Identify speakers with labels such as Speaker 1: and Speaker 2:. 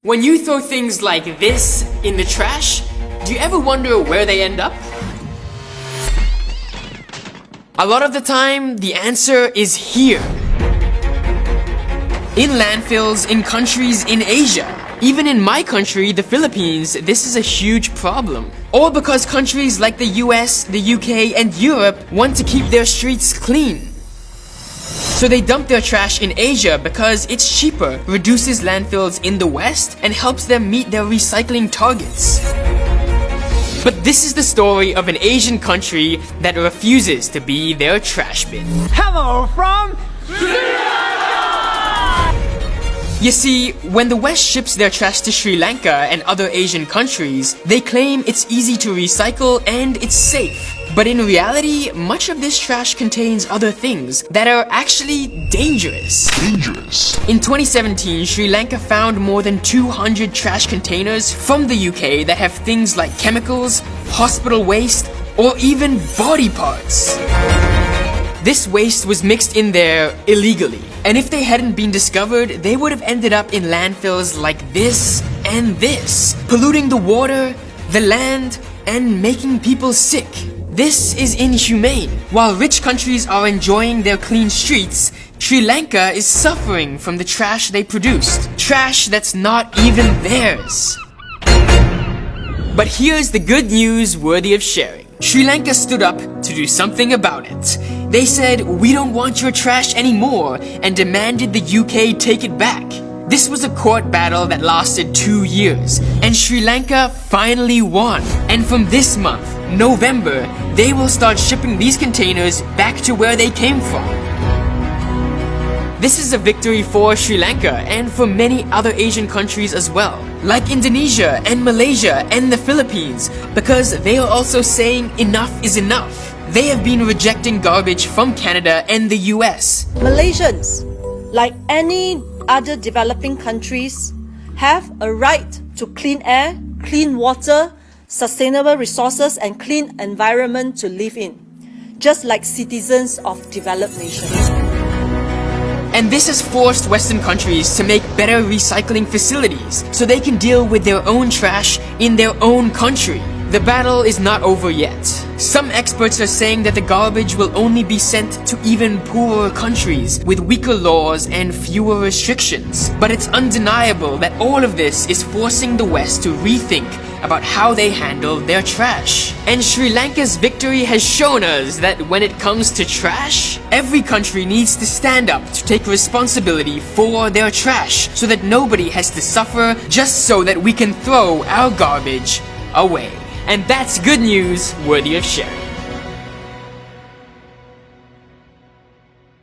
Speaker 1: When you throw things like this in the trash, do you ever wonder where they end up? A lot of the time, the answer is here. In landfills, in countries in Asia. Even in my country, the Philippines, this is a huge problem. All because countries like the US, the UK, and Europe want to keep their streets clean. So they dump their trash in Asia because it's cheaper, reduces landfills in the West, and helps them meet their recycling targets. But this is the story of an Asian country that refuses to be their trash bin.
Speaker 2: Hello from Sri Lanka!
Speaker 1: You see, when the West ships their trash to Sri Lanka and other Asian countries, they claim it's easy to recycle and it's safe. But in reality, much of this trash contains other things that are actually dangerous. In 2017, Sri Lanka found more than 200 trash containers from the UK that have things like chemicals, hospital waste, or even body parts. This waste was mixed in there illegally, and if they hadn't been discovered, they would have ended up in landfills like this and this, polluting the water, the land, and making people sick. This is inhumane. While rich countries are enjoying their clean streets, Sri Lanka is suffering from the trash they produced. Trash that's not even theirs. But here's the good news worthy of sharing. Sri Lanka stood up to do something about it. They said, "We don't want your trash anymore," and demanded the UK take it back. This was a court battle that lasted 2 years, and Sri Lanka finally won. And from this month, November, they will start shipping these containers back to where they came from. This is a victory for Sri Lanka and for many other Asian countries as well, like Indonesia and Malaysia and the Philippines, because they are also saying enough is enough. They have been rejecting garbage from Canada and the US.
Speaker 3: Malaysians, like any other developing countries, have a right to clean air, clean water, sustainable resources, and clean environment to live in, just like citizens of developed nations.
Speaker 1: And this has forced Western countries to make better recycling facilities so they can deal with their own trash in their own country. The battle is not over yet. Some experts are saying that the garbage will only be sent to even poorer countries with weaker laws and fewer restrictions. But it's undeniable that all of this is forcing the West to rethink about how they handle their trash. And Sri Lanka's victory has shown us that when it comes to trash, every country needs to stand up to take responsibility for their trash so that nobody has to suffer just so that we can throw our garbage away. And that's good news worthy of sharing.